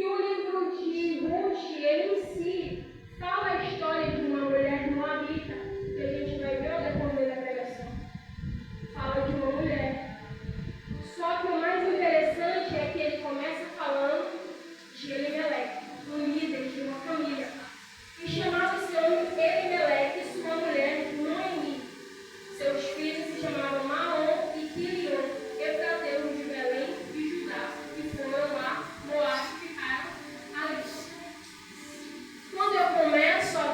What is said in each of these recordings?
E o livro de Ruth, ele em si, fala a história de uma mulher moabita, que a gente vai ver ao decorrer da pregação. Fala de uma mulher. Só que o mais interessante é que ele começa falando de Elimeleque, um líder de uma família. E chamava esse homem Elimeleque e sua mulher Noemi. Seus filhos se chamavam Maom e Quilion, efrateuros de Belém e Judá, e foram a Moabe e ficaram ali. Quando eu começo a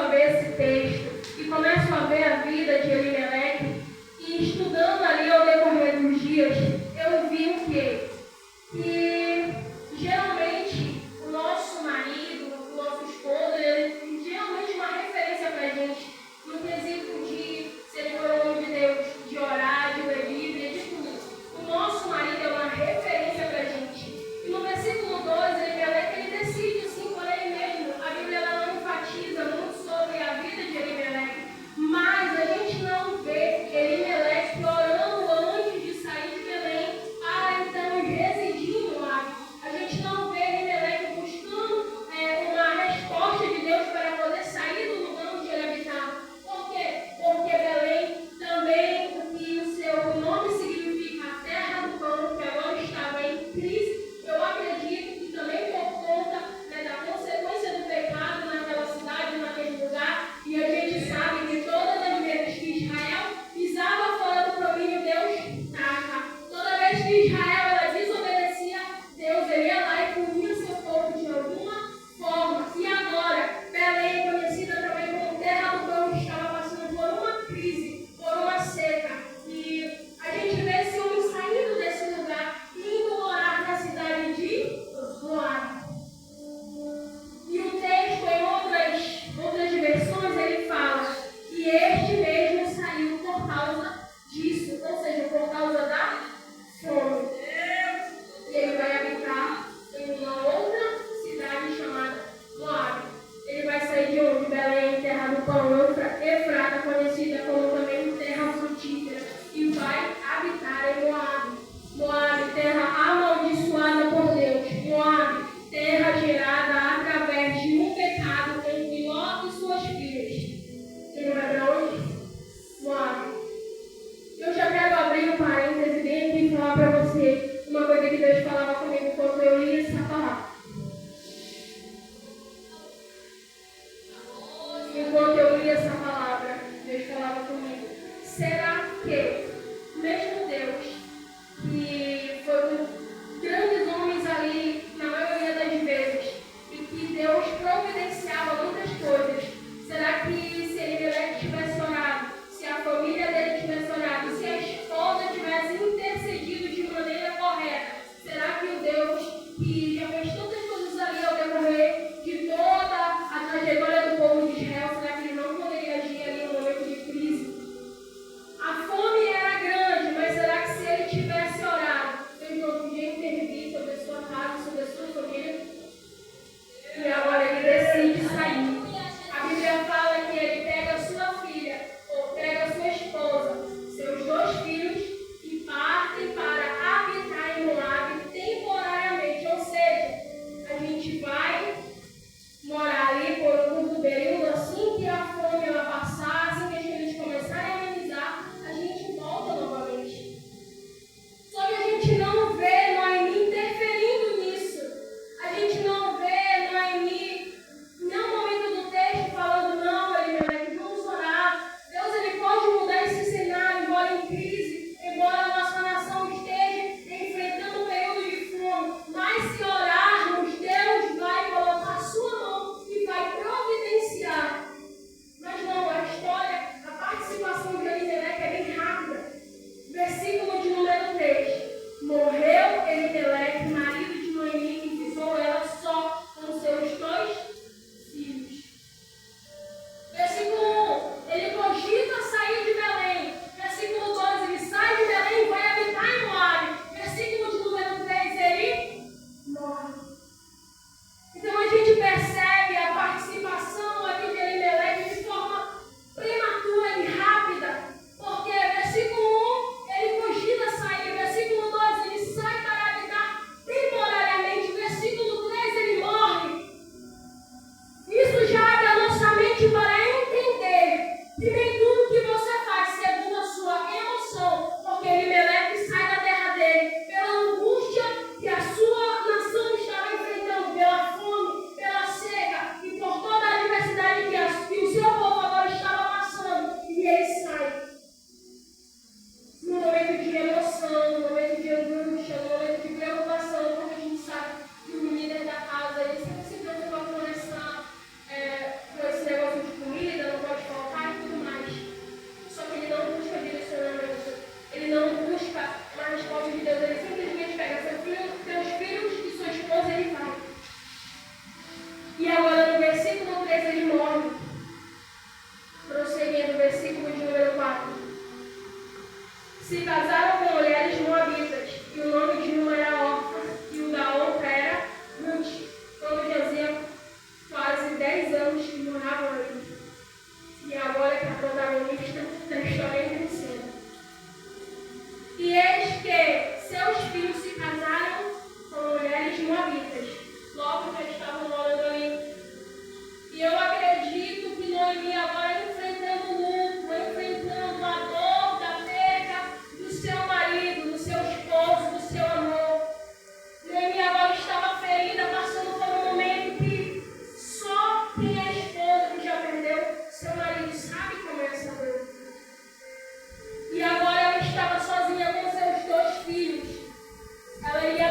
ver esse texto e começo a ver a vida de Elimeleque, e estudando ali ao decorrer dos dias, eu vi o quê? Que geralmente o nosso marido, o nosso esposo, ele é geralmente uma referência para a gente no quesito de ser um homem de Deus, de orar, de ler Bíblia, de tudo. O nosso marido é uma referência para a gente. E no versículo 2, Elimeleque, ele decide assim por ele mesmo. A Bíblia ela não enfatiza muito sobre a vida de Elimeleque, mas a gente não vê Elimeleque orando antes de sair de Belém para então residir em Moabe. A gente não vê Elimeleque buscando uma resposta de Deus para poder sair do lugar onde ele habitava. Por quê? Porque Belém também, o que o seu nome significa, a terra do pão, que agora estava em crise. Eu acredito que também por conta da consequência do pecado naquela cidade, naquele lugar, e a gente sabe que todas as vezes que Israel pisava fora do domínio, Deus taca. Toda vez que Israel ela desobedecia, Deus ele ia lá e punia seu povo de alguma forma. E agora, Belém, conhecida também como terra do pão, estava passando por uma crise, por uma seca. E a gente vê esse homem saindo desse lugar e indo morar na cidade de Moabe. E o texto, em outras versões, ele fala que este mesmo saiu por causa disso, ou seja, por causa da fome. E ele vai habitar em uma outra cidade chamada Moabe. Ele vai sair de onde? Belém, terra do pão, Efrata, conhecida como também terra frutífera, e vai habitar em Moabe. Moabe, terra amaldiçoada por Deus. Moabe, terra gerada através de um pecado entre Ló e suas filhas. Ele vai para onde? Moabe. Eu já quero abrir um parêntese dentro e falar para você uma coisa que Deus falava comigo quando eu li essa palavra. Enquanto eu li essa palavra, Deus falava comigo. Será que, mesmo Deus, que foi com grandes homens ali, na maioria das vezes, e que Deus providenciava muitas coisas, será que se Elimeleque tivesse orado, se a família dele tivesse orado, se a esposa tivesse intercedido de maneira correta, será que o Deus que já fez tudo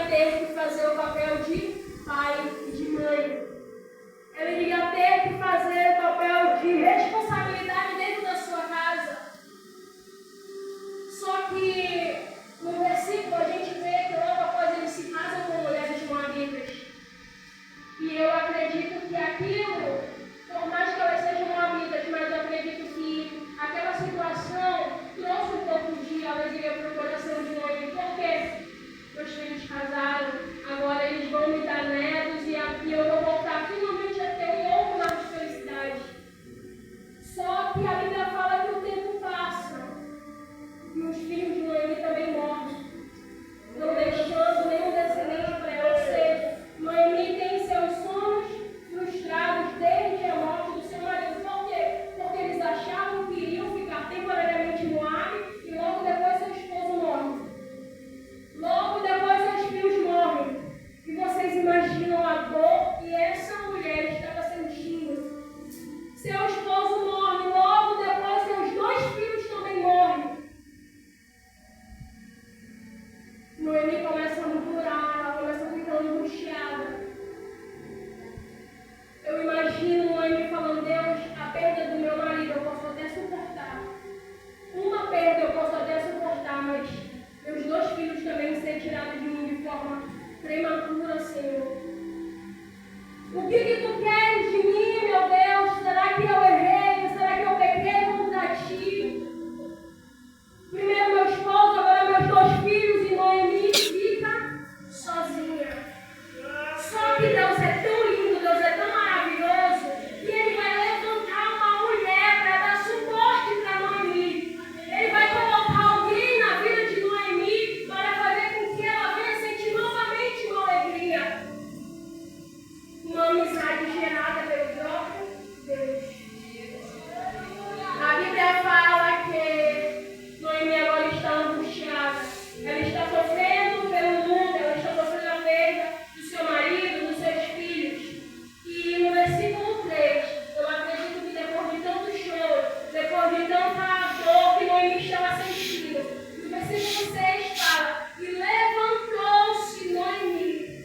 iria ter que fazer o papel de pai e de mãe. Ele iria ter que fazer o papel de responsabilidade dentro da sua casa. Só que no versículo a gente vê que logo após ele se casa com mulheres moabitas. E eu acredito que aquilo, por mais que elas sejam moabitas, mas eu acredito que aquela situação trouxe um pouco de alegria para o coração de Noemi. Por quê? Meus filhos casaram, agora eles vão me dar netos e aqui eu vou voltar finalmente a ter um novo lar de felicidade. Só que a Bíblia fala que o tempo passa e os filhos de Noemi também morrem, não deixando nenhum descendente para ela. Ou seja, Noemi tem seus sonhos frustrados desde a morte do seu marido. Por quê? Porque eles achavam que iriam ficar temporariamente em Moabe e logo depois seu esposo morre. Logo depois seus filhos morrem. E vocês imaginam a dor que essa mulher estava sentindo. Seu esposo morre, logo depois seus 2 filhos também morrem. Noemi começa a murmurar, ela começa a ficar angustiada. Eu imagino Noemi falando: Deus, a perda do meu marido eu posso até suportar. Uma perda eu posso até suportar, mas meus 2 filhos também ser tirados de mim de forma prematura, Senhor. O que tu queres de mim, meu Deus? Será que eu errei? Será que eu pequei contra ti? Primeiro meu esposo, agora meus 2 filhos, e Noemi fica sozinha. Só que Deus é tão lindo, Deus é tão maravilhoso, que Ele vai levantar uma mulher para dar suporte para Noemi. Ele vai colocar alguém na vida de Noemi para fazer com que ela venha sentir novamente uma alegria. Uma amizade gerada pelo próprio Deus. A Bíblia fala que Noemi agora está angustiada. Ela está sofrendo pelo mundo, ela está sofrendo a perda do seu marido, dos seus filhos. E no versículo 3, eu acredito que depois de tanto choro, depois de tanta dor que Noemi estava sentindo, no versículo 6 fala: e levantou-se Noemi.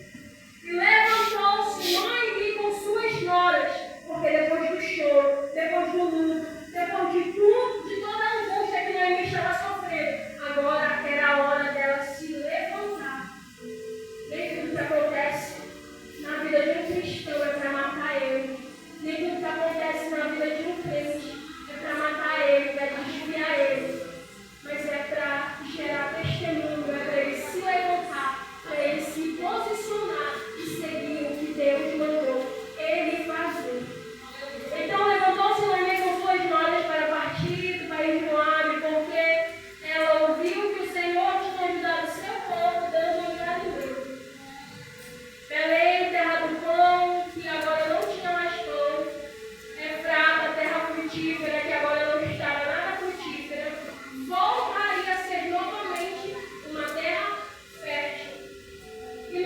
E levantou-se Noemi com suas noras, porque depois do choro, depois do luto, depois de tudo, de toda a angústia que Noemi estava sofrendo, agora era a hora dela se levantar. Nem tudo que acontece na vida de um cristão é para matar ele. Nem tudo que acontece na vida de um crente é para matar ele, para desviar ele. Mas é para gerar testemunho, é para ele se levantar, para ele se posicionar e seguir o que Deus mandou ele fazer. Então levantou-se Noemi com suas noras para partir do país de Moabe, porque ela ouviu que o Senhor tinha ajudado o seu povo, dando um alimento. Belém, terra do pão, que agora não tinha mais pão. Efrata, terra frutífera, que agora não estava nada frutífera. Voltaria a ser novamente uma terra fértil. E